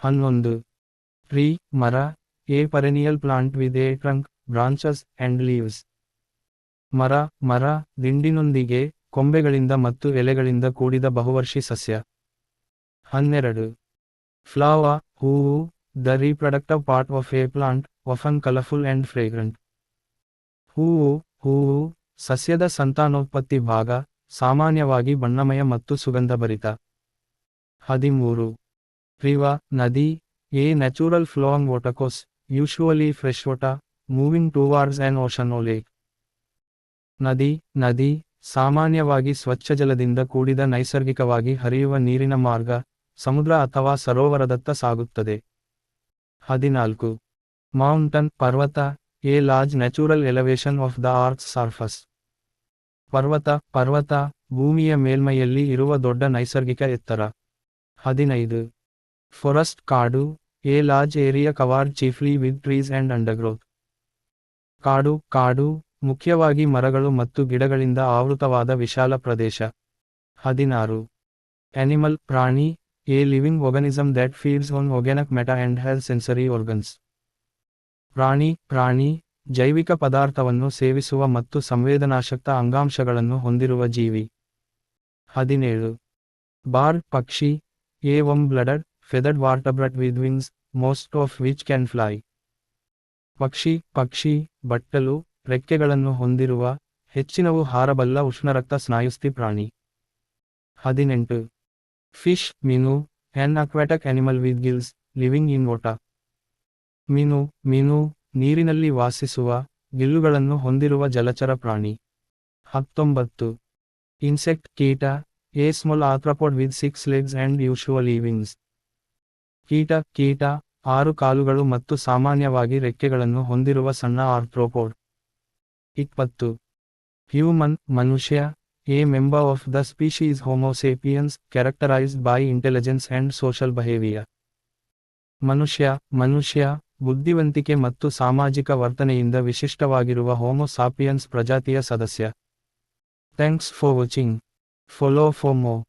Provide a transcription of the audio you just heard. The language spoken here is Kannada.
11. Tree, ಮರ, a perennial plant with a trunk, branches, and leaves. ಮರ, ದಿಂಡಿನೊಂದಿಗೆ, ಕೊಂಬೆಗಳಿಂದ ಮತ್ತು ಎಲೆಗಳಿಂದ ಕೂಡಿದ ಬಹುವರ್ಷಿ ಸಸ್ಯ. 12. Flower, ಹೂವು, the reproductive part of a plant, often colorful and fragrant. ಹೂವು, ಸಸ್ಯದ ಸಂತಾನೋತ್ಪತ್ತಿ ಭಾಗ, ಸಾಮಾನ್ಯವಾಗಿ ಬಣ್ಣಮಯ ಮತ್ತು ಸುಗಂಧಭರಿತ. 13. River, ನದಿ, a natural flowing watercourse, usually freshwater, moving towards an ocean or lake. ನದಿ, ಸಾಮಾನ್ಯವಾಗಿ ಸ್ವಚ್ಛ ಜಲದಿಂದ ಕೂಡಿದ ನೈಸರ್ಗಿಕವಾಗಿ ಹರಿಯುವ ನೀರಿನ ಮಾರ್ಗ, ಸಮುದ್ರ ಅಥವಾ ಸರೋವರದತ್ತ ಸಾಗುತ್ತದೆ. 14. Mountain, ಪರ್ವತ, a large natural elevation of the earth's surface. ಪರ್ವತ, ಭೂಮಿಯ ಮೇಲ್ಮೈಯಲ್ಲಿ ಇರುವ ದೊಡ್ಡ ನೈಸರ್ಗಿಕ ಎತ್ತರ. 15. Forest, ಕಾಡು, a large area covered chiefly with trees and undergrowth. ಕಾಡು, ಮುಖ್ಯವಾಗಿ ಮರಗಳು ಮತ್ತು ಗಿಡಗಳಿಂದ ಆವೃತವಾದ ವಿಶಾಲ ಪ್ರದೇಶ. 16. Animal, ಪ್ರಾಣಿ, a living organism that feeds on organic matter and has sensory organs. ಪ್ರಾಣಿ, ಜೈವಿಕ ಪದಾರ್ಥವನ್ನು ಸೇವಿಸುವ ಮತ್ತು ಸಂವೇದನಾಶಕ್ತ ಅಂಗಾಂಶಗಳನ್ನು ಹೊಂದಿರುವ ಜೀವಿ. 17. Bird, ಪಕ್ಷಿ, a warm-blooded, feathered vertebrate with wings, most of which can fly. ಪಕ್ಷಿ, ಬಟ್ಟಲು, ರೆಕ್ಕೆಗಳನ್ನು ಹೊಂದಿರುವ, ಹೆಚ್ಚಿನವು ಹಾರಬಲ್ಲ ಉಷ್ಣರಕ್ತ ಸ್ನಾಯುಸ್ಥಿ ಪ್ರಾಣಿ. 18. Fish, ಮೀನು, an aquatic animal with gills, living in water. ಮೀನು, ನೀರಿನಲ್ಲಿ ವಾಸಿಸುವ, ಗಿಲ್ಲುಗಳನ್ನು ಹೊಂದಿರುವ ಜಲಚರ ಪ್ರಾಣಿ. 19. Insect, ಕೀಟ, a small arthropod with 6 legs and usually wings. ಕೀಟ, 6 ಕಾಲುಗಳು ಮತ್ತು ಸಾಮಾನ್ಯವಾಗಿ ರೆಕ್ಕೆಗಳನ್ನು ಹೊಂದಿರುವ ಸಣ್ಣ ಆರ್ಥ್ರೋಪೋಡ್. 20. Human, ಮನುಷ್ಯ, a member of the species Homo sapiens, characterized by intelligence and social behavior. ಮನುಷ್ಯ, ಬುದ್ಧಿವಂತಿಕೆ ಮತ್ತು ಸಾಮಾಜಿಕ ವರ್ತನೆಯಿಂದ ವಿಶಿಷ್ಟವಾಗಿರುವ ಹೋಮೋ ಸಾಪಿಯನ್ಸ್ ಪ್ರಜಾತಿಯ ಸದಸ್ಯ. Thanks for watching. Follow for more.